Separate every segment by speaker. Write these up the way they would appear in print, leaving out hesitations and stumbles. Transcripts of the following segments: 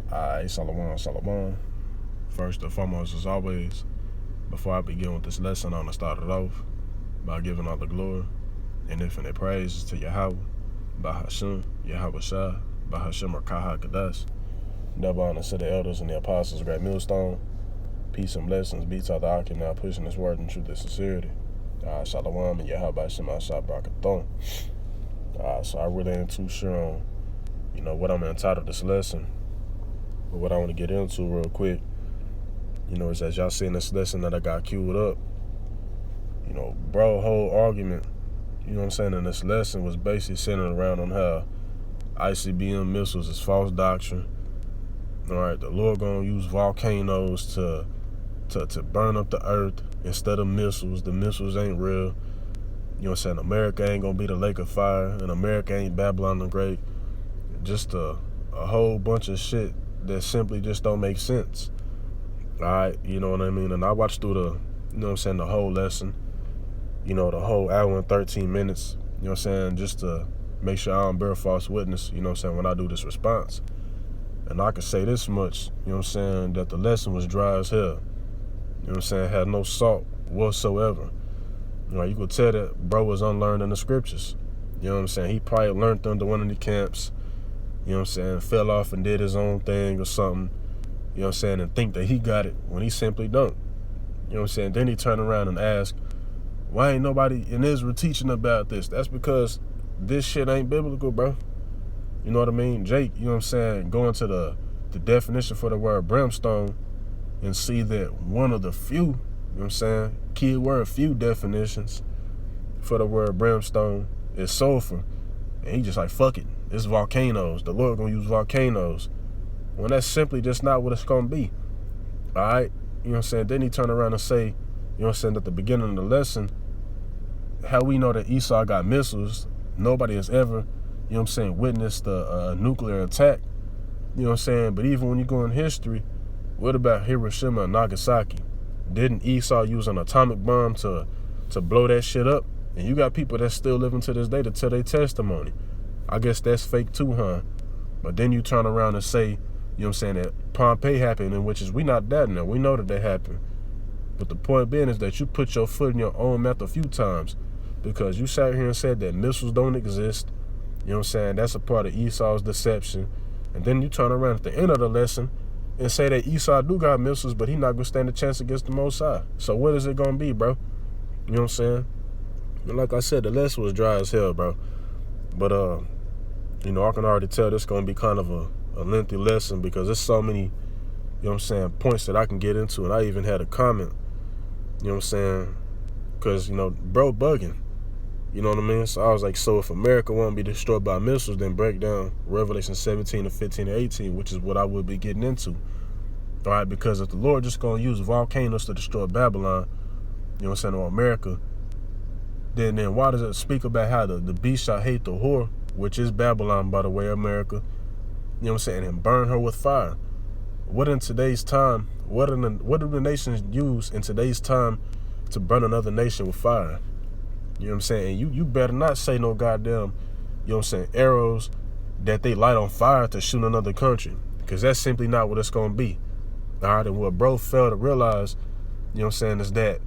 Speaker 1: Alright, Shalom. First and foremost, as always, before I begin with this lesson, I'm going to start it off by giving all the glory and infinite praises to Yahweh, Bahashem, Yahweh Shai, Bahashem Rakaha Kadash. Double honor to the elders and the apostles, great millstone. Peace and blessings be to the Akim now pushing this word in truth and sincerity. Shalom and Yahweh Hashem Ashah Barakathon. So I really ain't too sure on, what I'm entitled this lesson. But what I want to get into real quick, is as y'all seen this lesson that I got queued up, bro, whole argument, in this lesson was basically centered around on how ICBM missiles is false doctrine. All right, the Lord gonna use volcanoes to burn up the earth instead of missiles. The missiles ain't real. America ain't gonna be the lake of fire, and America ain't Babylon the Great. Just a whole bunch of shit that simply just don't make sense. All right, you know what I mean? And I watched through the whole lesson, the whole hour and 13 minutes, just to make sure I don't bear false witness, when I do this response. And I can say this much, that the lesson was dry as hell. Had no salt whatsoever. You could tell that bro was unlearned in the scriptures. He probably learned under one of the camps, fell off and did his own thing or something, and think that he got it when he simply don't. Then he turn around and ask, why ain't nobody in Israel teaching about this? That's because this shit ain't biblical, bro. You know what I mean? Jake, go into the definition for the word brimstone and see that one of the few, key word, few definitions for the word brimstone is sulfur. And he just like, fuck it. It's volcanoes. The Lord gonna use volcanoes. When that's simply just not what it's gonna be. All right? Then he turn around and say, at the beginning of the lesson, how we know that Esau got missiles. Nobody has ever, witnessed a nuclear attack. But even when you go in history, what about Hiroshima and Nagasaki? Didn't Esau use an atomic bomb to blow that shit up? And you got people that still living to this day to tell their testimony. I guess that's fake too, huh? But then you turn around and say, that Pompeii happened, in which is we not that now. We know that they happened. But the point being is that you put your foot in your own mouth a few times because you sat here and said that missiles don't exist. That's a part of Esau's deception. And then you turn around at the end of the lesson and say that Esau do got missiles, but he not going to stand a chance against the Most High. So what is it going to be, bro? And like I said, the lesson was dry as hell, bro. But, I can already tell this going to be kind of a lengthy lesson because there's so many, points that I can get into. And I even had a comment, because, bro bugging. You know what I mean? So I was like, so if America won't be destroyed by missiles, then break down Revelation 17 and 15 and 18, which is what I would be getting into. All right, because if the Lord just going to use volcanoes to destroy Babylon, or America, then why does it speak about how the beast shall hate the whore, which is Babylon, by the way, America, and burn her with fire? What in today's time, what do the nations use in today's time to burn another nation with fire? And you better not say no goddamn, arrows that they light on fire to shoot another country. Because that's simply not what it's going to be. All right, and what bro failed to realize, is that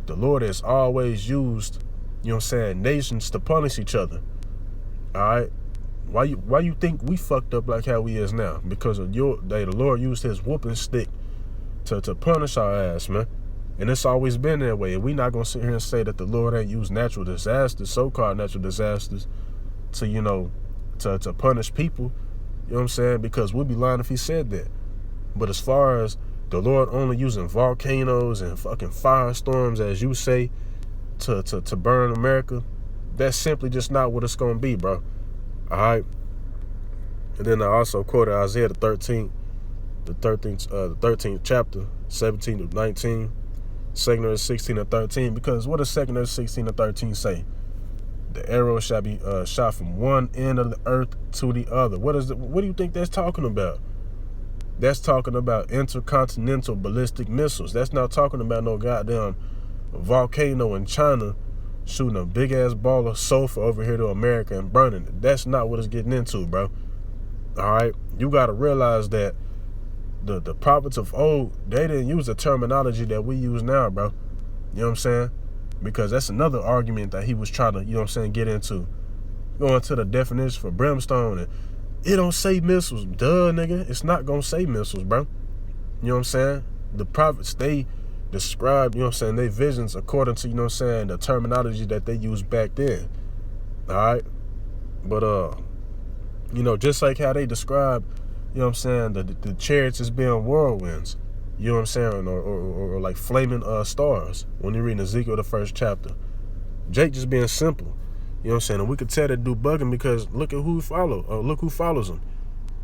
Speaker 1: the Lord has always used, nations to punish each other. All right? Why you think we fucked up like how we is now? Because of the Lord used his whooping stick to punish our ass, man. And it's always been that way. And we're not going to sit here and say that the Lord ain't used natural disasters, so-called natural disasters, to, to punish people. Because we'd be lying if he said that. But as far as the Lord only using volcanoes and fucking firestorms, as you say, to burn America, that's simply just not what it's going to be, bro. All right? And then I also quoted Isaiah the 13th chapter, 17 to 19. 2 16 and 13, because what does 2 16 and 13 say? The arrow shall be shot from one end of the earth to the other. What do you think that's talking about? That's talking about intercontinental ballistic missiles. That's not talking about no goddamn volcano in China shooting a big ass ball of sulfur over here to America and burning it. That's not what it's getting into, bro. All right, you got to realize that the prophets of old, they didn't use the terminology that we use now, bro. You know what I'm saying? Because that's another argument that he was trying to, you know what I'm saying, get into. Going to the definition for brimstone, and it don't say missiles. Duh, nigga. It's not going to say missiles, bro. You know what I'm saying? The prophets, they describe, you know what I'm saying, their visions according to, you know what I'm saying, the terminology that they used back then. All right? But, you know, just like how they describe, you know what I'm saying, the chariots as being whirlwinds, you know what I'm saying, or like flaming stars when you're reading Ezekiel, the 1st chapter. Jake just being simple, you know what I'm saying, and we could tell that dude bugging because look at who he follow, look who follows him.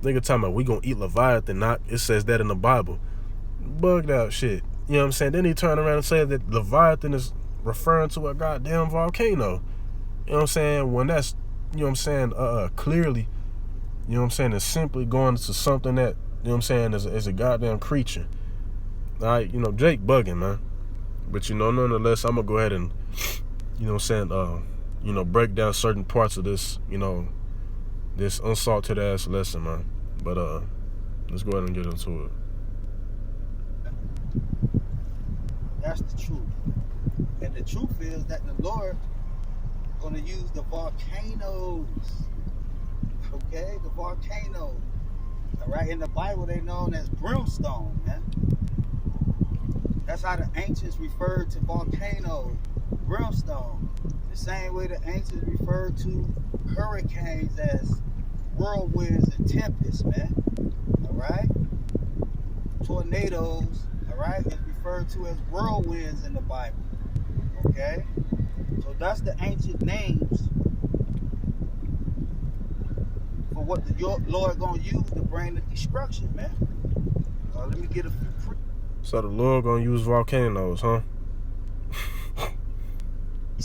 Speaker 1: Nigga talking about we gonna eat Leviathan, not, it says that in the Bible. Bugged out shit, you know what I'm saying. Then he turned around and said that Leviathan is referring to a goddamn volcano, you know what I'm saying, when that's, you know what I'm saying, clearly, you know what I'm saying, it's simply going to something that, you know what I'm saying, is a goddamn creature. All right, you know, Jake bugging, man. But, you know, nonetheless, I'm going to go ahead and, you know what I'm saying, you know, break down certain parts of this, you know, this unsalted ass lesson, man. But, let's go ahead and get into it.
Speaker 2: That's the truth. And the truth is that the Lord going to use the volcanoes. Okay? The volcanoes. All right? In the Bible, they're known as brimstone, man. That's how the ancients referred to volcanoes, brimstone. The same way the ancients referred to hurricanes as whirlwinds and tempests, man. All right? Tornadoes, all right, is referred to as whirlwinds in the Bible. Okay? So that's the ancient names for what the Lord gonna use to bring the destruction, man. Let me get a few
Speaker 1: So the Lord gonna use volcanoes, huh?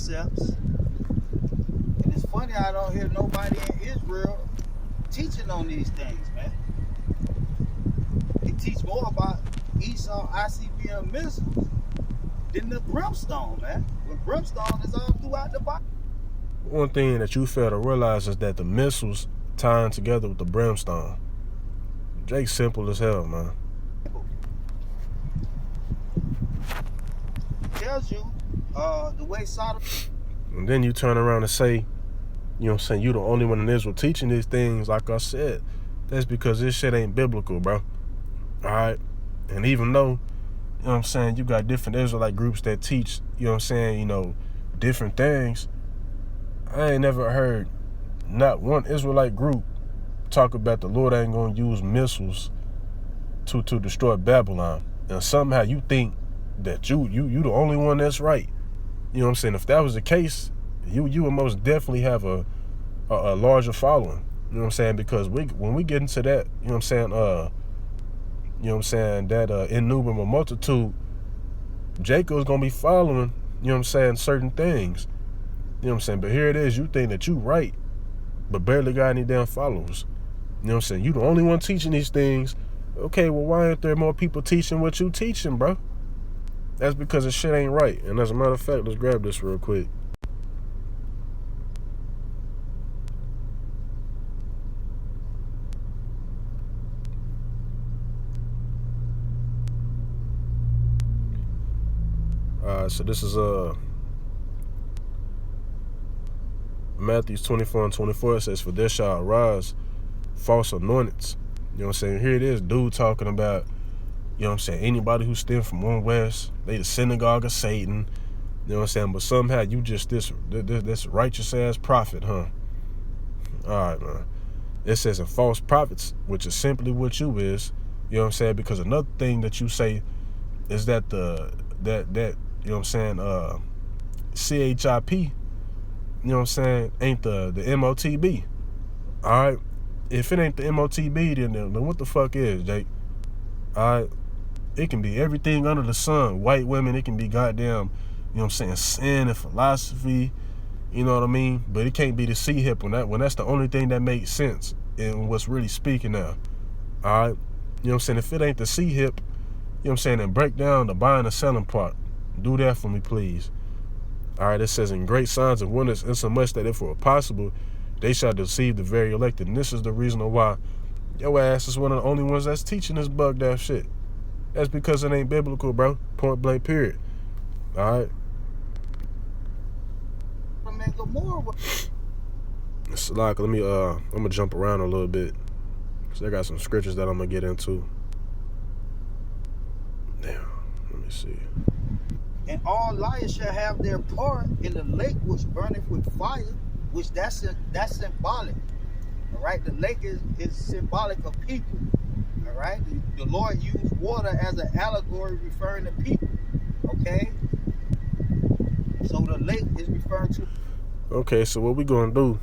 Speaker 2: precepts. And it's funny I don't hear nobody in Israel teaching on these things, man. They teach more about Esau ICBM missiles than the brimstone, man. But brimstone is all throughout the Bible.
Speaker 1: One thing that you fail to realize is that the missiles tying together with the brimstone. Jake's simple as hell, man.
Speaker 2: Tells you the way Sodom.
Speaker 1: And then you turn around and say, you know what I'm saying, you the only one in Israel teaching these things. Like I said, that's because this shit ain't biblical, bro. All right? And even though, you know what I'm saying, you got different Israelite groups that teach, you know what I'm saying, you know, different things, I ain't never heard not one Israelite group talk about the Lord ain't gonna use missiles to destroy Babylon. And somehow you think that you the only one that's right. You know what I'm saying? If that was the case, you would most definitely have a larger following. You know what I'm saying? Because when we get into that, you know what I'm saying, that innumerable multitude, Jacob's gonna be following, you know what I'm saying, certain things. You know what I'm saying? But here it is, you think that you right, but barely got any damn followers. You know what I'm saying? You the only one teaching these things. Okay, well, why aren't there more people teaching what you teaching, bro? That's because the shit ain't right. And as a matter of fact, let's grab this real quick. So this is Matthew 24:24. It says, "For there shall arise false anointings." You know what I'm saying? Here it is, dude talking about, you know what I'm saying, anybody who stemmed from one west, they the synagogue of Satan. You know what I'm saying? But somehow you just this righteous ass prophet, huh? Alright, man. It says, "And false prophets," which is simply what you is. You know what I'm saying? Because another thing that you say is that you know what I'm saying, CHIP, you know what I'm saying, ain't the MOTB. Alright? If it ain't the MOTB, then what the fuck is, Jake? Alright? It can be everything under the sun. White women, it can be goddamn, you know what I'm saying, sin and philosophy, you know what I mean? But it can't be the C-hip when that's the only thing that makes sense and what's really speaking now. Alright? You know what I'm saying? If it ain't the C-hip, you know what I'm saying, then break down the buying and selling part. Do that for me, please. Alright, it says, "In great signs and wonders, insomuch that if it were possible, they shall deceive the very elect." And this is the reason why Your ass is one of the only ones that's teaching this bugged ass shit. That's because it ain't biblical, bro. Point blank, period. All right.
Speaker 2: Man, Gomorrah.
Speaker 1: It's like, let me, I'm gonna jump around a little bit. Cause I got some scriptures that I'm gonna get into. Damn, let me see.
Speaker 2: And all liars shall have their part in the lake which burneth with fire, which that's symbolic. All right, the lake is symbolic of people. All right, the Lord used water as an allegory referring to people. Okay, so the lake is referring to.
Speaker 1: Okay, so what we're gonna do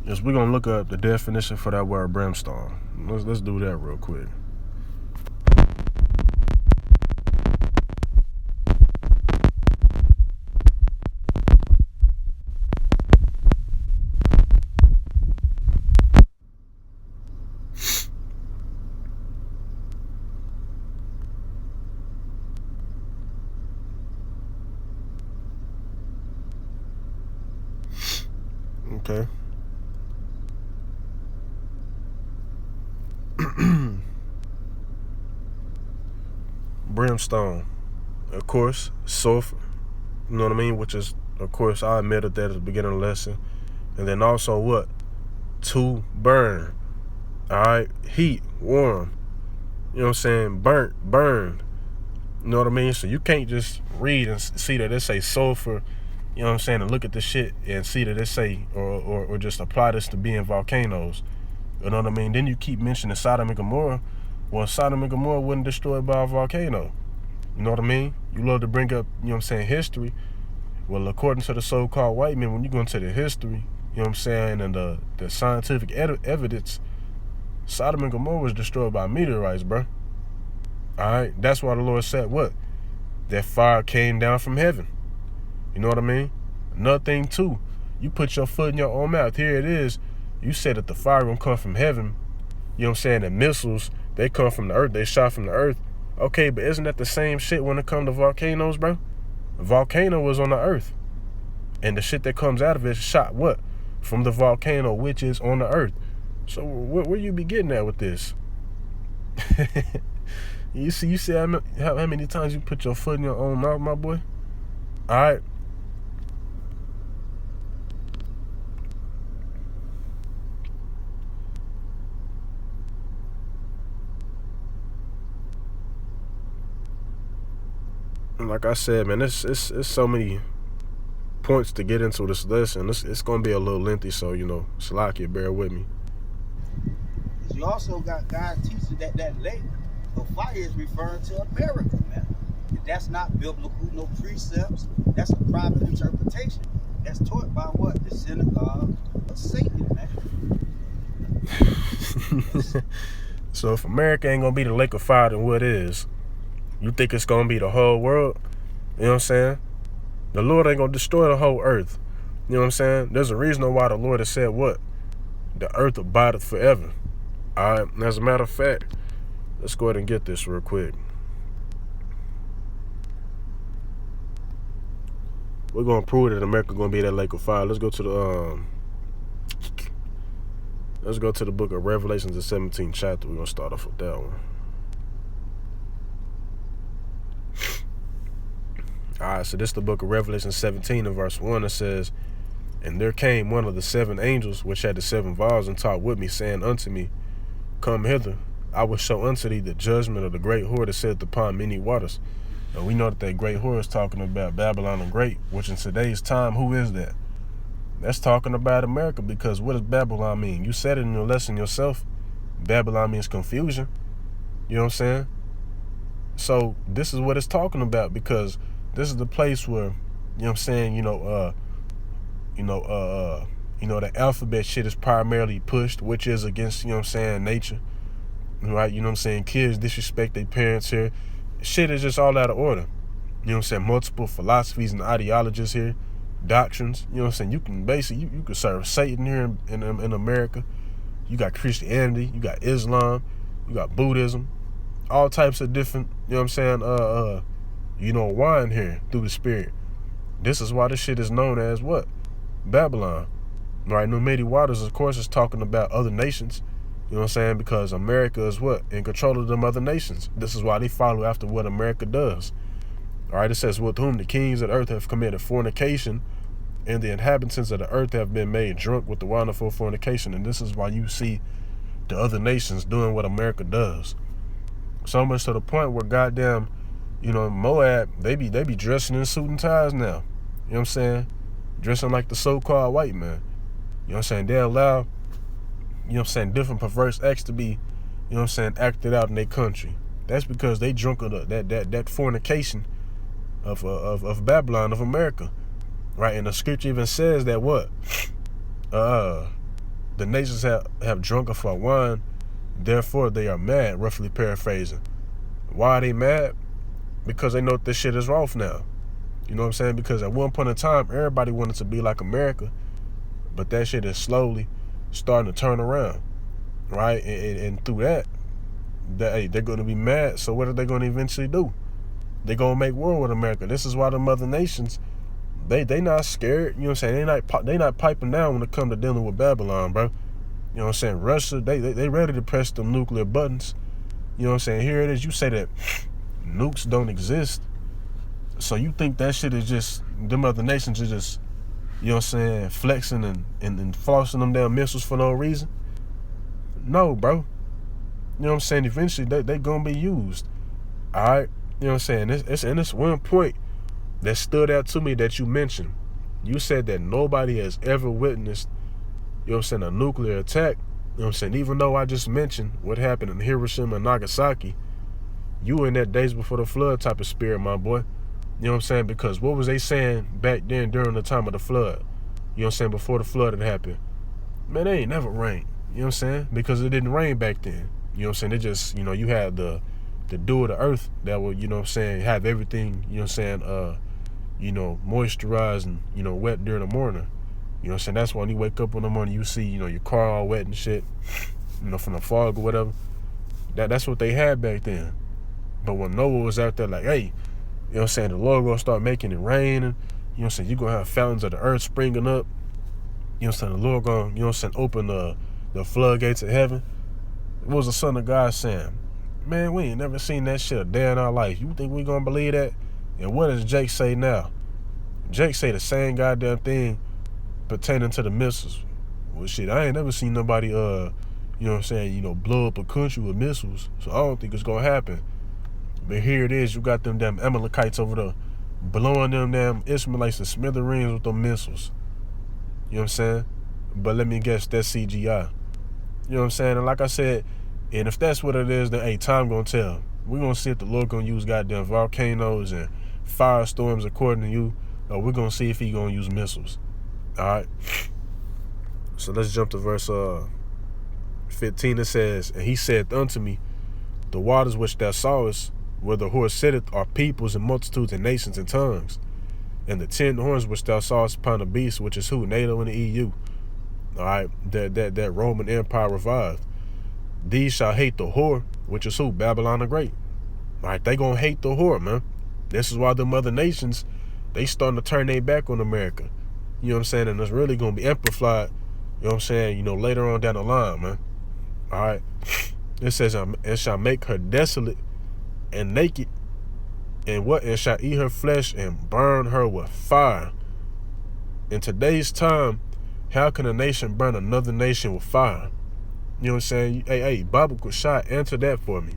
Speaker 1: is we're gonna look up the definition for that word brimstone. Let's do that real quick. Okay. Brimstone, of course, sulfur, you know what I mean? Which is, of course, I admitted that at the beginning of the lesson. And then also what? To burn. All right, heat, warm. You know what I'm saying? Burnt, burned. You know what I mean? So you can't just read and see that it say sulfur, you know what I'm saying, and look at the shit and see that it say, or just apply this to being volcanoes. You know what I mean? Then you keep mentioning Sodom and Gomorrah. Well, Sodom and Gomorrah wasn't destroyed by a volcano. You know what I mean? You love to bring up, you know what I'm saying, history. Well, according to the so-called white men, when you go into the history, you know what I'm saying, and the scientific evidence, Sodom and Gomorrah was destroyed by meteorites, bro. All right? That's why the Lord said what? That fire came down from heaven. You know what I mean? Another thing, too, you put your foot in your own mouth. Here it is. You said that the fire gonna come from heaven. You know what I'm saying? The missiles, they come from the earth. They shot from the earth. Okay, but isn't that the same shit when it comes to volcanoes, bro? A volcano was on the earth. And the shit that comes out of it is shot what? From the volcano, which is on the earth. So where you be getting at with this? You see how many times you put your foot in your own mouth, my boy? All right. Like I said, man, it's so many points to get into this lesson. It's gonna be a little lengthy, so you know, Salakia, bear with me.
Speaker 2: You also got God teaching that lake of fire is referring to America, man. And that's not biblical, no precepts. That's a private interpretation. That's taught by what? The synagogue of Satan, man.
Speaker 1: So if America ain't gonna be the lake of fire, then what is? You think it's gonna be the whole world? You know what I'm saying? The Lord ain't gonna destroy the whole earth. You know what I'm saying? There's a reason why the Lord has said what? The earth abideth forever. All right. And as a matter of fact, let's go ahead and get this real quick. We're gonna prove that America gonna be that lake of fire. Let's go to the book of Revelations, the 17th chapter. We're gonna start off with that one. Alright, so this is the book of Revelation 17 and verse 1. It says, "And there came one of the seven angels which had the seven vials, and talked with me, saying unto me, Come hither, I will show unto thee the judgment of the great whore that sitteth upon many waters." And we know that great whore is talking about Babylon the Great, which in today's time, who is that? That's talking about America, because what does Babylon mean? You said it in your lesson yourself. Babylon means confusion. You know what I'm saying? So this is what it's talking about, because this is the place where, you know what I'm saying, the alphabet shit is primarily pushed, which is against, you know what I'm saying, nature. Right? You know what I'm saying? Kids disrespect their parents here. Shit is just all out of order. You know what I'm saying? Multiple philosophies and ideologies here, doctrines. You know what I'm saying? You can basically, you can serve Satan here in America. You got Christianity, you got Islam, you got Buddhism, all types of different, you know what I'm saying, wine here through the spirit. This is why this shit is known as what? Babylon. Right? No Many Waters, of course, is talking about other nations. You know what I'm saying? Because America is what? In control of them other nations. This is why they follow after what America does. All right, it says, with whom the kings of the earth have committed fornication, and the inhabitants of the earth have been made drunk with the wonderful fornication. And this is why you see the other nations doing what America does. So much to the point where goddamn, Moab, they be dressing in suit and ties now. You know what I'm saying? Dressing like the so-called white man. You know what I'm saying? They allow, different perverse acts to be, acted out in their country. That's because they drunk of that fornication of Babylon, of America. Right? And the scripture even says that what? The nations have drunk of our wine, therefore they are mad, roughly paraphrasing. Why are they mad? Because they know this shit is off now. You know what I'm saying? Because at one point in time, everybody wanted to be like America, but that shit is slowly starting to turn around, right? And through that, they're going to be mad. So what are they going to eventually do? They're going to make war with America. This is why the other nations, they not scared. You know what I'm saying? They not piping down when it comes to dealing with Babylon, bro. You know what I'm saying? Russia, they ready to press them nuclear buttons. You know what I'm saying? Here it is. You say that nukes don't exist. So you think that shit is just, them other nations are just, you know what I'm saying, flexing and flossing them damn missiles for no reason? No, bro. You know what I'm saying? Eventually, they going to be used. All right? You know what I'm saying? It's one point that stood out to me that you mentioned. You said that nobody has ever witnessed, you know what I'm saying, a nuclear attack. You know what I'm saying? Even though I just mentioned what happened in Hiroshima and Nagasaki, you in that days before the flood type of spirit, my boy. You know what I'm saying? Because what was they saying back then during the time of the flood? You know what I'm saying? Before the flood had happened. Man, they ain't never rained. You know what I'm saying? Because it didn't rain back then. You know what I'm saying? It just, you had the dew of the earth that would, you know what I'm saying, have everything, you know what I'm saying, moisturized and, wet during the morning. You know what I'm saying? That's why when you wake up in the morning, you see, your car all wet and shit, from the fog or whatever. That's what they had back then. But when Noah was out there like, hey, you know what I'm saying, the Lord gonna start making it rain, and, you know what I'm saying, you're gonna have fountains of the earth springing up. You know what I'm saying, the Lord gonna, you know what I'm saying, open the floodgates of heaven. What was the Son of God saying? Man, we ain't never seen that shit a day in our life. You think we gonna believe that? And what does Jake say now? Jake say the same goddamn thing pertaining to the missiles. Well, shit, I ain't never seen nobody, you know what I'm saying, blow up a country with missiles, so I don't think it's gonna happen. But here it is, you got them damn Amalekites over there blowing them damn Ishmaelites to smithereens with them missiles. You know what I'm saying? But let me guess, that's CGI. You know what I'm saying? And like I said, and if that's what it is, then hey, time gonna tell. We're gonna see if the Lord gonna use goddamn volcanoes and firestorms according to you, or we're gonna see if he gonna use missiles. Alright? So let's jump to verse 15. It says, and he said unto me, the waters which thou sawest, where the horse sitteth, are peoples and multitudes and nations and tongues. And the 10 horns which thou sawest upon the beast, which is who? NATO and the EU. All right, that Roman Empire revived. These shall hate the whore, which is who? Babylon the Great. All right, they gonna hate the whore, man. This is why them other nations, they starting to turn their back on America. You know what I'm saying? And it's really gonna be amplified, you know what I'm saying, later on down the line, man. All right. It says, and shall make her desolate and naked, and what? And shall eat her flesh and burn her with fire. In today's time, how can a nation burn another nation with fire? You know what I'm saying? Hey, Bible Kushai, answer that for me.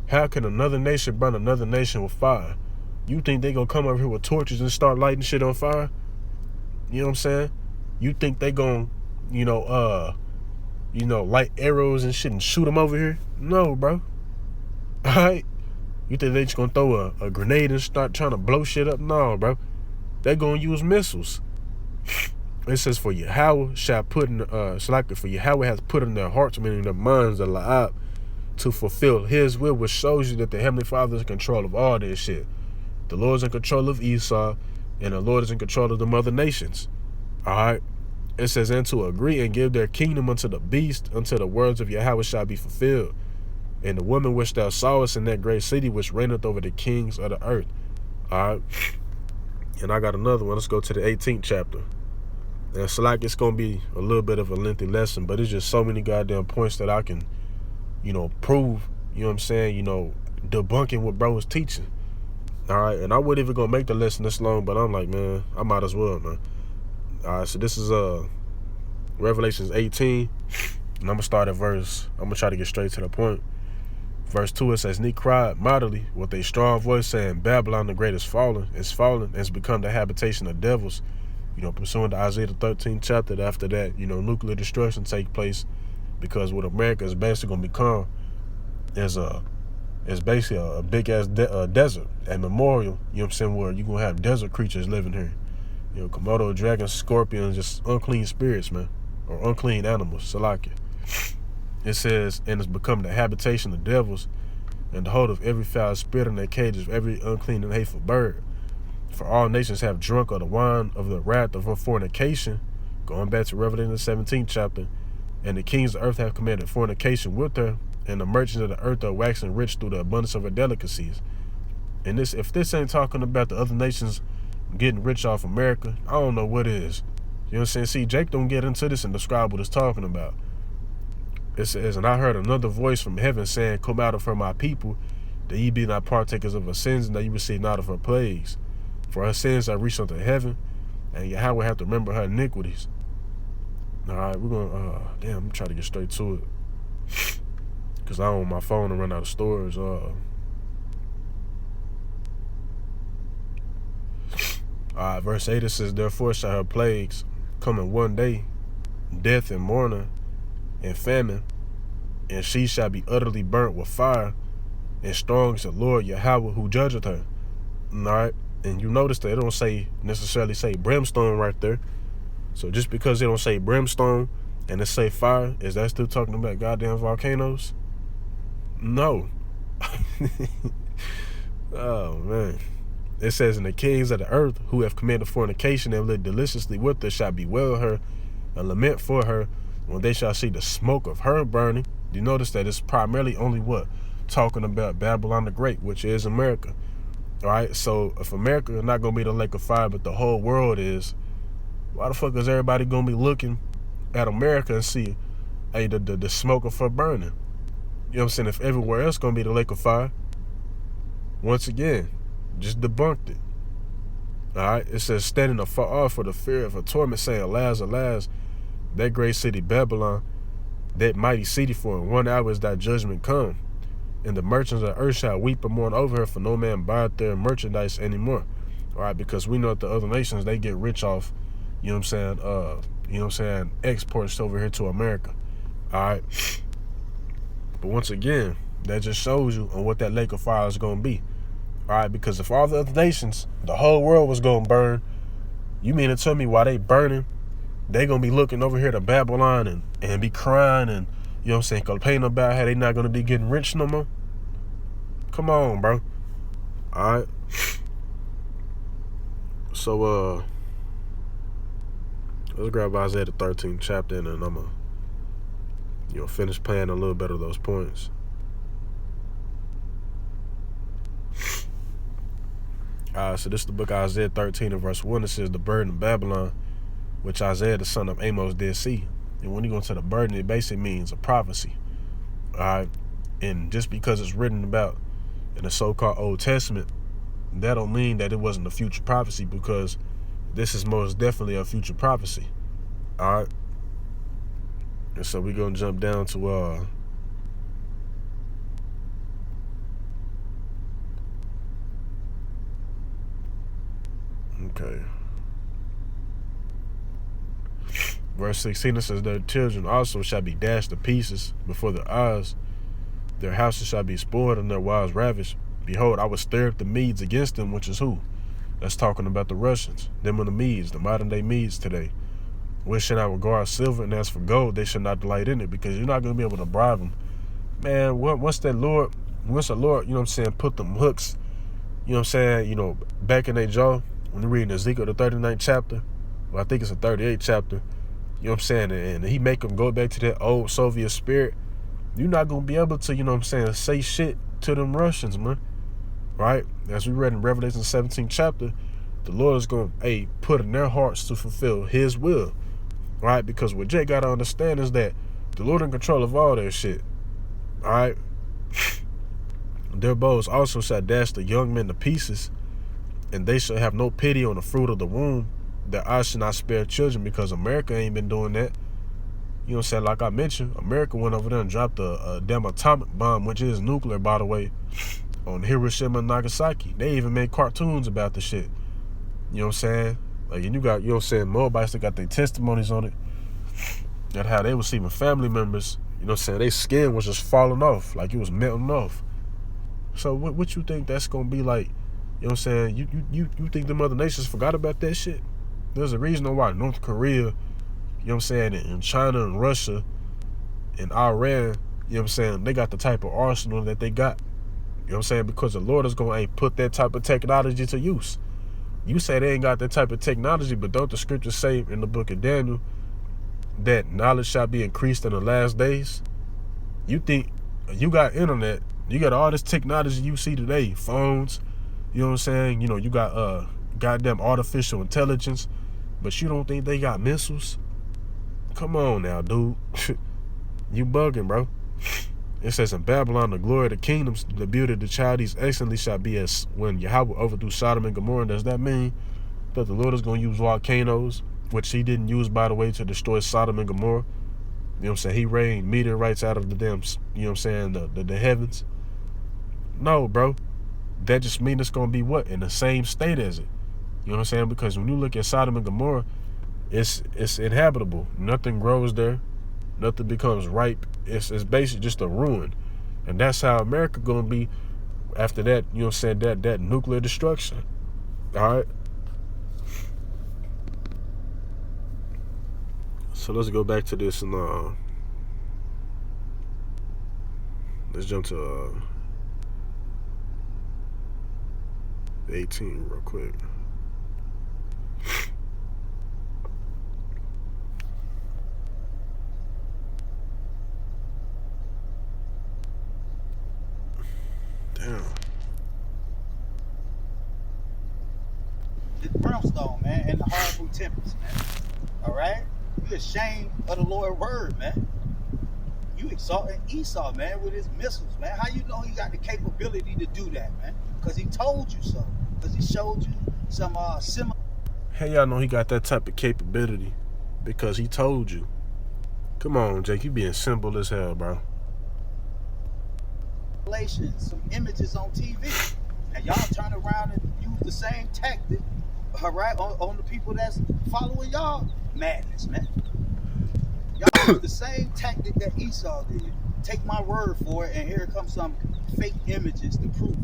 Speaker 1: How can another nation burn another nation with fire? You think they gonna come over here with torches and start lighting shit on fire? You know what I'm saying? You think they gonna, light arrows and shit and shoot them over here? No, bro. All right? You think they just gonna throw a grenade and start trying to blow shit up? No, bro. They're gonna use missiles. It says, for Yahweh shall put in, for Yahweh has put in their hearts, meaning their minds, of La'ab, to fulfill his will, which shows you that the Heavenly Father is in control of all this shit. The Lord's in control of Esau, and the Lord is in control of the other nations. All right? It says, and to agree and give their kingdom unto the beast, until the words of Yahweh shall be fulfilled. And the woman which thou sawest in that great city, which reigneth over the kings of the earth. All right? And I got another one. Let's go to the 18th chapter. And it's like it's going to be a little bit of a lengthy lesson, but it's just so many goddamn points that I can, prove, you know what I'm saying, debunking what bro was teaching. All right, and I wasn't even going to make the lesson this long, but I'm like, man, I might as well, man. All right, so this is Revelations 18, and I'm going to start at I'm going to try to get straight to the point. Verse 2, it says, "And he cried mightily with a strong voice, saying, Babylon the great is fallen, and it's become the habitation of devils." Pursuing to Isaiah the 13th chapter. After that, nuclear destruction take place, because what America is basically going to become is basically a big ass desert, a memorial, where you're going to have desert creatures living here. Komodo dragons, scorpions, just unclean spirits, man, or unclean animals, Salakia. It says, "And it's become the habitation of devils, and the hold of every foul spirit in their cages, of every unclean and hateful bird. For all nations have drunk of the wine of the wrath of her fornication," going back to Revelation the 17th chapter, "and the kings of earth have committed fornication with her, and the merchants of the earth are waxing rich through the abundance of her delicacies." And if this ain't talking about the other nations getting rich off America, I don't know what is. You know what I'm saying? See, Jake don't get into this and describe what it's talking about. It says, "And I heard another voice from heaven saying, Come out of her, my people, that ye be not partakers of her sins, and that ye receive not of her plagues. For her sins are reached unto heaven, and Yahweh have to remember her iniquities." All right, we're going to, I'm trying to get straight to it, because I don't want my phone to run out of storage. All right, verse 8, it says, "Therefore shall her plagues come in one day, death and mourning and famine, and she shall be utterly burnt with fire, and strong is the Lord Yahweh who judgeth her." All right, and you notice that it don't necessarily say brimstone right there. So just because it don't say brimstone and it say fire, is that still talking about goddamn volcanoes? No. Oh, man. It says, "And the kings of the earth who have committed fornication and lived deliciously with her shall bewail her and lament for her when they shall see the smoke of her burning." You notice that it's primarily only what? Talking about Babylon the Great, which is America. All right, so if America is not going to be the lake of fire, but the whole world is, why the fuck is everybody going to be looking at America and see, hey, the smoke of her burning? You know what I'm saying? If everywhere else going to be the lake of fire, once again, just debunked it. All right, it says, "Standing afar off for the fear of her torment, saying, Alas, alas, that great city Babylon, that mighty city, for in 1 hour is thy judgment come. And the merchants of the earth shall weep and mourn over her, for no man buyeth their merchandise anymore." All right, because we know that the other nations, they get rich off, exports over here to America. All right. But once again, that just shows you on what that lake of fire is going to be. All right, because if all the other nations, the whole world was going to burn, you mean to tell me while they burning, they going to be looking over here to Babylon and be crying and, complaining about how they not going to be getting rich no more? Come on, bro. All right. So, let's grab Isaiah the 13th chapter, and then I'm going to, finish playing a little bit of those points. So this is the book of Isaiah 13 and verse 1. It says, "The burden of Babylon, which Isaiah the son of Amos did see." And when you go into the burden, it basically means a prophecy. All right. And just because it's written about in the so-called Old Testament, that don't mean that it wasn't a future prophecy, because this is most definitely a future prophecy. All right. And so we're going to jump down to okay. Verse 16, it says, "Their children also shall be dashed to pieces before their eyes. Their houses shall be spoiled and their wives ravished. Behold, I will stir up the Medes against them," which is who? That's talking about the Russians. Them are the Medes, the modern day Medes today. "Which shall not regard silver, and as for gold, they shall not delight in it," because you're not going to be able to bribe them. Man, once the Lord, put them hooks, back in their jaw, when you're reading Ezekiel the 39th chapter, well, I think it's the 38th chapter, and he make them go back to that old Soviet spirit, you're not going to be able to, say shit to them Russians, man. Right? As we read in Revelation 17th chapter, the Lord is going to, put in their hearts to fulfill his will. right? Because what Jake gotta understand is that the Lord in control of all that shit. Alright? Their bows also shall dash the young men to pieces, and they shall have no pity on the fruit of the womb. Their eyes shall not spare children, because America ain't been doing that. You know what I'm saying? Like I mentioned, America went over there and dropped a damn atomic bomb, which is nuclear, by the way, on Hiroshima and Nagasaki. They even made cartoons about the shit. You know what I'm saying? Like, and you got, you know what I'm saying, Moabites that got their testimonies on it. That how they was even family members, you know what I'm saying, their skin was just falling off, like it was melting off. So what you think that's gonna be like? You know what I'm saying? You think the other nations forgot about that shit? There's a reason why North Korea, you know what I'm saying, and China and Russia and Iran, you know what I'm saying, they got the type of arsenal that they got. You know what I'm saying? Because the Lord is gonna put that type of technology to use. You say they ain't got that type of technology, but don't the scriptures say in the book of Daniel that knowledge shall be increased in the last days? You think you got internet, you got all this technology you see today, phones, you know what I'm saying? You know, you got goddamn artificial intelligence, but you don't think they got missiles? Come on now, dude. You bugging, bro. It says, in Babylon, the glory of the kingdoms, the beauty of the child, these excellently shall be as when Yahweh overthrew Sodom and Gomorrah. Does that mean that the Lord is going to use volcanoes, which he didn't use, by the way, to destroy Sodom and Gomorrah? You know what I'm saying? He rained meteorites out of the damn, you know what I'm saying, the heavens. No, bro. That just means it's going to be what? In the same state as it. You know what I'm saying? Because when you look at Sodom and Gomorrah, it's inhabitable. Nothing grows there. Nothing becomes ripe. It's basically just a ruin. And that's how America going to be after that, you know what I'm saying, that nuclear destruction. All right? So let's go back to this and let's jump to 18 real quick. Damn.
Speaker 2: It's brimstone, man, and the horrible tempest, man. All right? You ashamed of the Lord's word, man. You exalting Esau, man, with his missiles, man. How you know he got the capability to do that, man? Because he told you so. Because he showed you some similar.
Speaker 1: How y'all know he got that type of capability? Because he told you. Come on, Jake, you being simple as hell, bro.
Speaker 2: Some images on TV, and y'all turn around and use the same tactic, all right, on the people that's following y'all. Madness, man. Y'all use the same tactic that Esau did. Take my word for it, and here comes some fake images to prove it.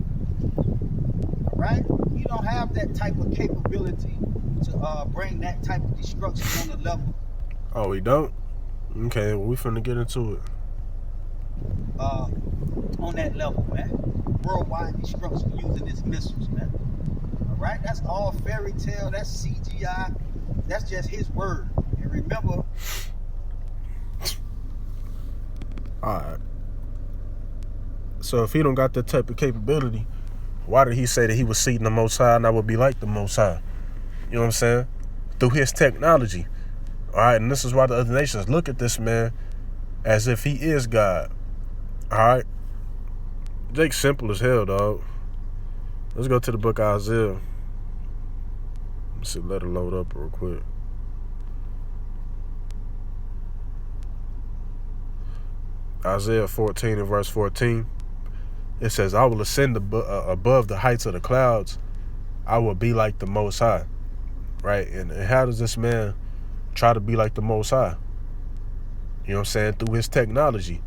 Speaker 2: All right, you don't have that type of capability to bring that type of destruction on the level.
Speaker 1: Oh, we don't? Okay, well, we finna get into it.
Speaker 2: On that level, man. Worldwide destruction using its missiles, man. All right, that's all fairy tale. That's CGI. That's just his word. And remember.
Speaker 1: All right. So if he don't got that type of capability, why did he say that he was seating the Most High and I would be like the Most High? You know what I'm saying? Through his technology. All right, and this is why the other nations look at this man as if he is God. All right. Jake's simple as hell, dog. Let's go to the book of Isaiah. Let's see, let it load up real quick. Isaiah 14 and verse 14. It says, I will ascend above the heights of the clouds. I will be like the Most High. Right? And how does this man try to be like the Most High? You know what I'm saying? Through his technology.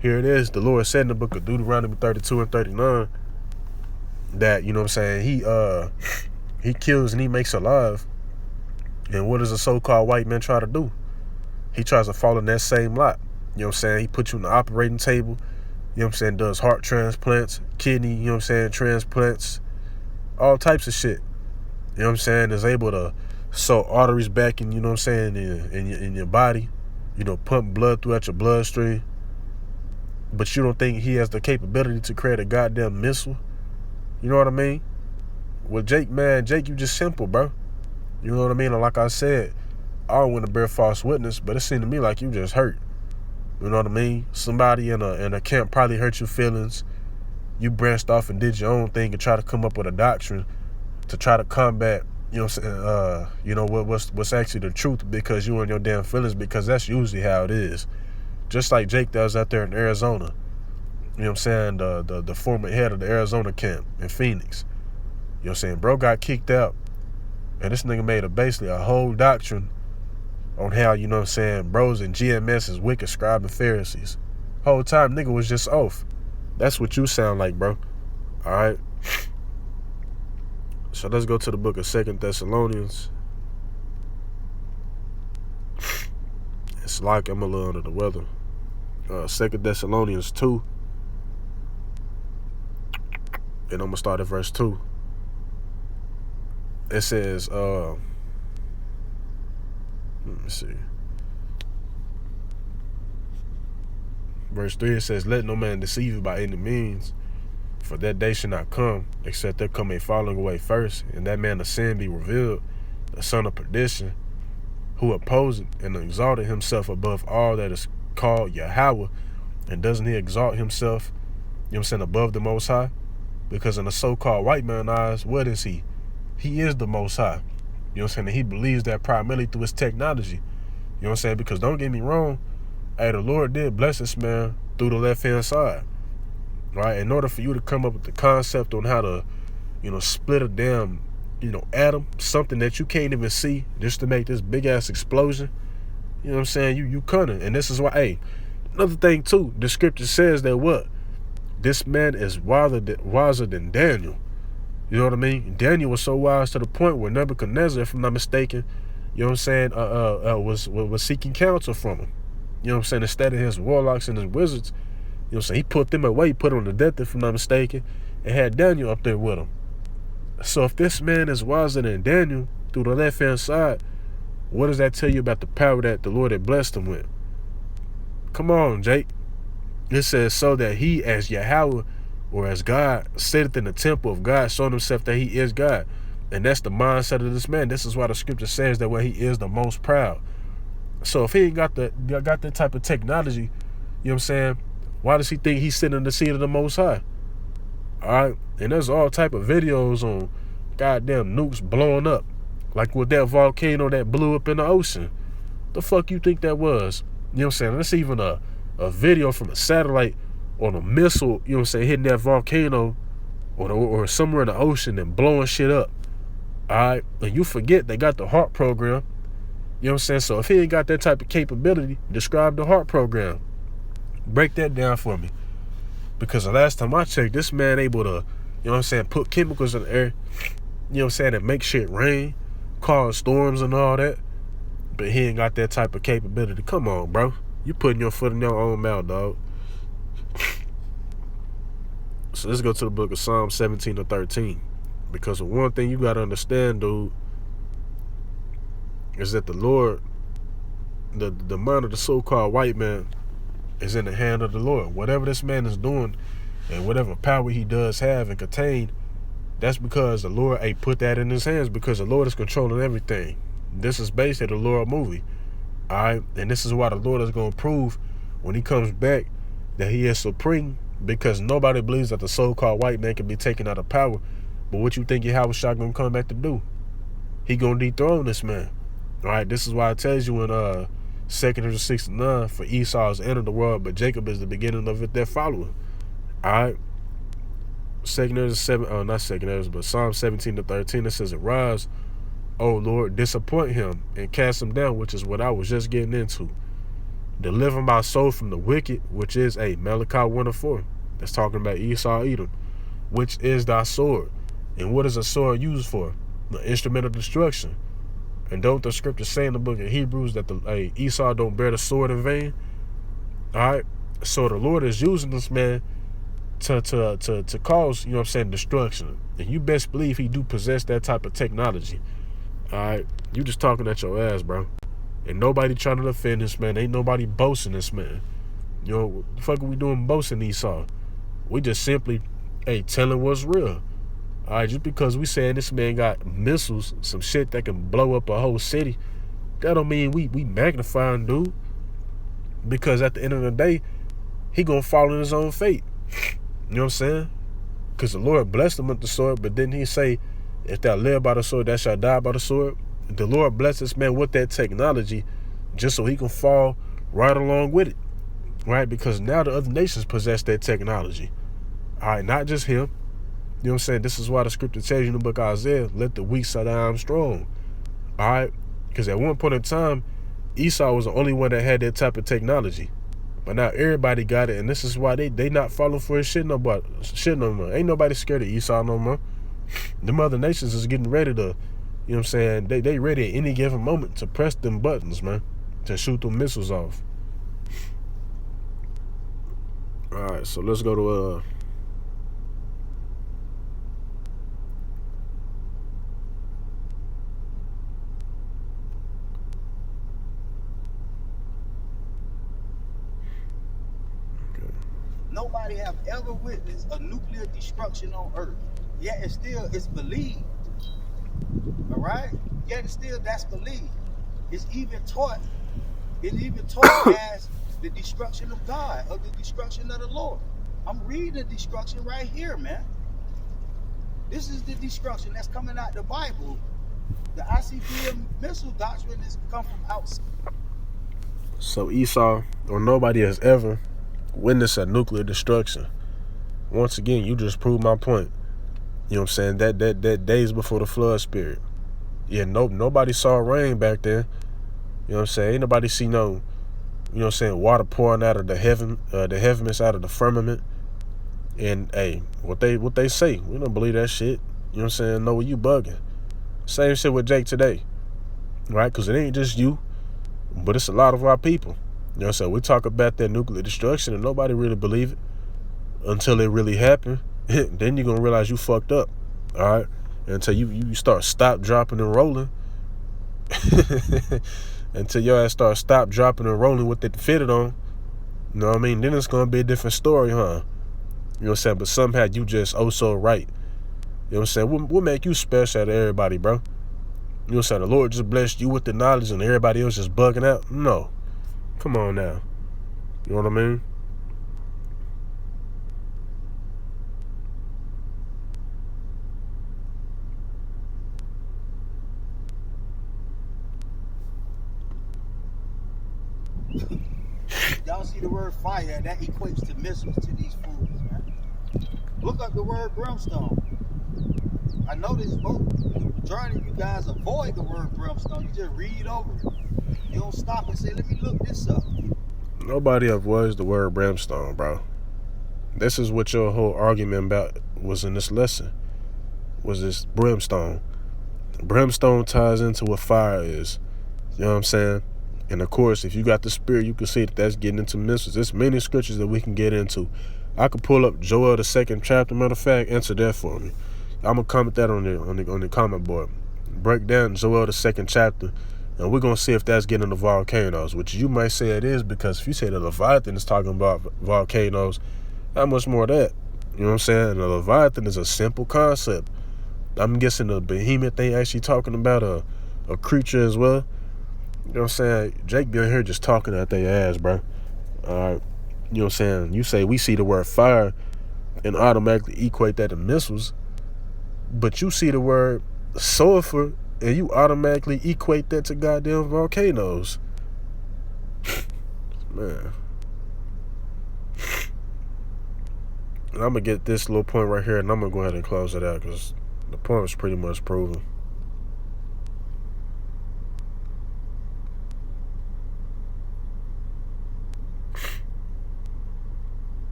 Speaker 1: Here it is. The Lord said in the book of Deuteronomy 32 and 39 that, you know what I'm saying, he kills and he makes alive. And what does a so-called white man try to do? He tries to fall in that same lot. You know what I'm saying? He puts you on the operating table. You know what I'm saying? Does heart transplants, kidney, you know what I'm saying, transplants, all types of shit. You know what I'm saying? Is able to sew arteries back in, you know what I'm saying, in your body. You know, pump blood throughout your bloodstream. But you don't think he has the capability to create a goddamn missile? You know what I mean? Well, Jake, man, Jake, you just simple, bro. You know what I mean? And like I said, I don't want to bear false witness, but it seemed to me like you just hurt. You know what I mean? Somebody in a camp probably hurt your feelings. You branched off and did your own thing and try to come up with a doctrine to try to combat, you know what I'm saying, what's actually the truth, because you in your damn feelings, because that's usually how it is. Just like Jake that was out there in Arizona. You know what I'm saying? The former head of the Arizona camp in Phoenix. You know what I'm saying? Bro got kicked out. And this nigga made basically a whole doctrine on how, you know what I'm saying, bros and GMS is wicked scribe and Pharisees. Whole time nigga was just off. That's what you sound like, bro. Alright? So let's go to the book of 2 Thessalonians. It's like I'm a little under the weather. 2 Thessalonians 2. And I'm going to start at verse 2. It says, let me see. Verse 3, it says, let no man deceive you by any means, for that day shall not come, except there come a falling away first, and that man of sin be revealed, the son of perdition, who opposed and exalted himself above all that is called Yahweh. And doesn't he exalt himself, you know what I'm saying, above the Most High? Because in the so-called white man's eyes, what is he? He is the Most High. You know what I'm saying? And he believes that primarily through his technology. You know what I'm saying? Because don't get me wrong, hey, the Lord did bless this man through the left-hand side. Right? In order for you to come up with the concept on how to, you know, split a damn, you know, atom, something that you can't even see, just to make this big-ass explosion, you know what I'm saying? You couldn't. And this is why, hey, another thing, too, the scripture says that what? This man is wiser than Daniel. You know what I mean? Daniel was so wise to the point where Nebuchadnezzar, if I'm not mistaken, you know what I'm saying, was seeking counsel from him. You know what I'm saying? Instead of his warlocks and his wizards, you know what I'm saying, he put them away, put on the death, if I'm not mistaken, and had Daniel up there with him. So if this man is wiser than Daniel through the left-hand side, what does that tell you about the power that the Lord had blessed him with? Come on, Jake. It says, so that he, as Yahweh, or as God, sitteth in the temple of God, showing himself that he is God. And that's the mindset of this man. This is why the scripture says that he is the most proud. So if he ain't got that type of technology, you know what I'm saying, why does he think he's sitting in the seat of the Most High? All right? And there's all type of videos on goddamn nukes blowing up. Like with that volcano that blew up in the ocean. The fuck you think that was? You know what I'm saying? That's even a video from a satellite on a missile, you know what I'm saying, hitting that volcano or somewhere in the ocean and blowing shit up. Alright? And you forget they got the HARP program. You know what I'm saying? So if he ain't got that type of capability, describe the HARP program. Break that down for me. Because the last time I checked, this man able to, you know what I'm saying, put chemicals in the air, you know what I'm saying, and make shit rain, cause storms and all that. But he ain't got that type of capability. Come on, bro. You putting your foot in your own mouth, dog. So let's go to the book of Psalm 17-13. Because the one thing you got to understand, dude, is that the Lord, the mind of the so-called white man is in the hand of the Lord. Whatever this man is doing and whatever power he does have and contain, that's because the Lord put that in his hands, because the Lord is controlling everything. This is basically the Lord movie. All right? And this is why the Lord is going to prove when he comes back that he is supreme, because nobody believes that the so-called white man can be taken out of power. But what you think Yahweh Shah going to come back to do? He going to dethrone this man. All right? This is why it tells you in 2 Kings 69, for Esau has entered the world, but Jacob is the beginning of it that following. All right? Psalm 17-13, it says, arise, O Lord, disappoint him and cast him down, which is what I was just getting into. Deliver my soul from the wicked, which is Malachi 1:4. That's talking about Esau Edom, which is thy sword. And what is a sword used for? The instrument of destruction. And don't the scripture say in the book of Hebrews that Esau don't bear the sword in vain? All right. So the Lord is using this man to cause, you know what I'm saying, destruction. And you best believe he do possess that type of technology. All right. You just talking at your ass, bro. Ain't nobody trying to defend this man. Ain't nobody boasting this man. You know, what the fuck are we doing boasting Esau? We just simply, telling what's real. All right, just because we saying this man got missiles, some shit that can blow up a whole city, that don't mean we magnifying dude. Because at the end of the day, he gonna fall in his own fate. You know what I'm saying? Because the Lord blessed him with the sword, but didn't he say, if thou live by the sword, thou shalt die by the sword? The Lord blessed this man with that technology just so he can fall right along with it. Right? Because now the other nations possess that technology. All right, not just him. You know what I'm saying? This is why the scripture tells you in the book of Isaiah, let the weak say that I'm strong. All right? Because at one point in time, Esau was the only one that had that type of technology. But now everybody got it, and this is why they not falling for his shit no more. Ain't nobody scared of Esau no more. Them other nations is getting ready to, you know what I'm saying, they ready at any given moment to press them buttons, man, to shoot them missiles off. All right, so let's go to
Speaker 2: Nobody have ever witnessed a nuclear destruction on Earth. Yet it's believed. All right? Yet that's believed. It's even taught as the destruction of God, or the destruction of the Lord. I'm reading the destruction right here, man. This is the destruction that's coming out the Bible. The ICBM missile doctrine has come from outside.
Speaker 1: So Esau, or nobody has ever witnessed a nuclear destruction. Once again, you just proved my point. You know what I'm saying? That days before the flood spirit. Yeah, nobody saw rain back then. You know what I'm saying? Ain't nobody see no, you know what I'm saying, water pouring out of the heavens, out of the firmament. And hey, what they say, we don't believe that shit. You know what I'm saying? No, you bugging. Same shit with Jake today. Right? Because it ain't just you, but it's a lot of our people. You know what I'm saying? We talk about that nuclear destruction and nobody really believe it until it really happened. Then you're going to realize you fucked up. All right? Until you start stop, dropping, and rolling. Until your ass start stop, dropping, and rolling with it fitted on. You know what I mean? Then it's going to be a different story, huh? You know what I'm saying? But somehow you just so right. You know what I'm saying? What make you special out of everybody, bro? You know what I'm saying? The Lord just blessed you with the knowledge and everybody else just bugging out? No. Come on now. You know what I mean?
Speaker 2: Y'all see the word fire, that equates to missiles to these fools, man. Look up the word brimstone. I noticed the majority of you guys avoid the word brimstone. You just read over it. You don't stop and say, let me look this up.
Speaker 1: Nobody avoids the word brimstone, bro. This is what your whole argument about was in this lesson. Was this brimstone. Brimstone ties into what fire is. You know what I'm saying? And of course, if you got the spirit, you can see that that's getting into missiles. There's many scriptures that we can get into. I could pull up Joel the 2nd chapter. Matter of fact, answer that for me. I'm gonna comment that on the comment board. Break down Joel the 2nd chapter, and we're gonna see if that's getting into volcanoes, which you might say it is, because if you say the Leviathan is talking about volcanoes, how much more of that? You know what I'm saying? The Leviathan is a simple concept. I'm guessing the behemoth ain't actually talking about a creature as well. You know what I'm saying? Jake be here just talking at their ass, bro. Alright. You know what I'm saying? You say we see the word fire and automatically equate that to missiles, but you see the word sulfur and you automatically equate that to goddamn volcanoes. Man. And I'm gonna get this little point right here and I'm gonna go ahead and close it out because the point was pretty much proven.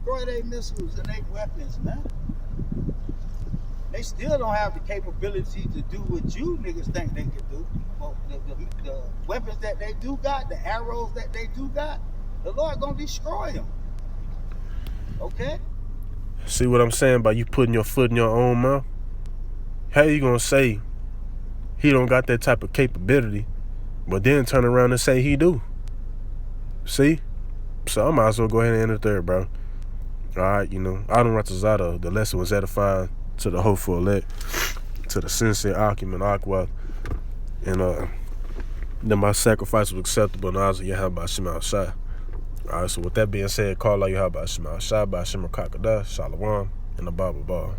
Speaker 2: Destroy their missiles and their weapons, man. They still don't have the capability to do what you niggas think they can do. Well, the weapons that they do got, the arrows that they do got, the Lord gonna destroy them. Okay?
Speaker 1: See what I'm saying by you putting your foot in your own mouth? How you gonna say he don't got that type of capability, but then turn around and say he do? See? So I might as well go ahead and end it there, bro. Alright, you know, I don't Ratazada, the lesson was edifying to the hopeful elect. to the sensei Akim and Aqua, and then my sacrifice was acceptable in the eyes of Yahweh Shema Shai. Alright, so with that being said, call out Yahweh Shema Shai by Shema Kakada, Shalom, and the Bible Ball.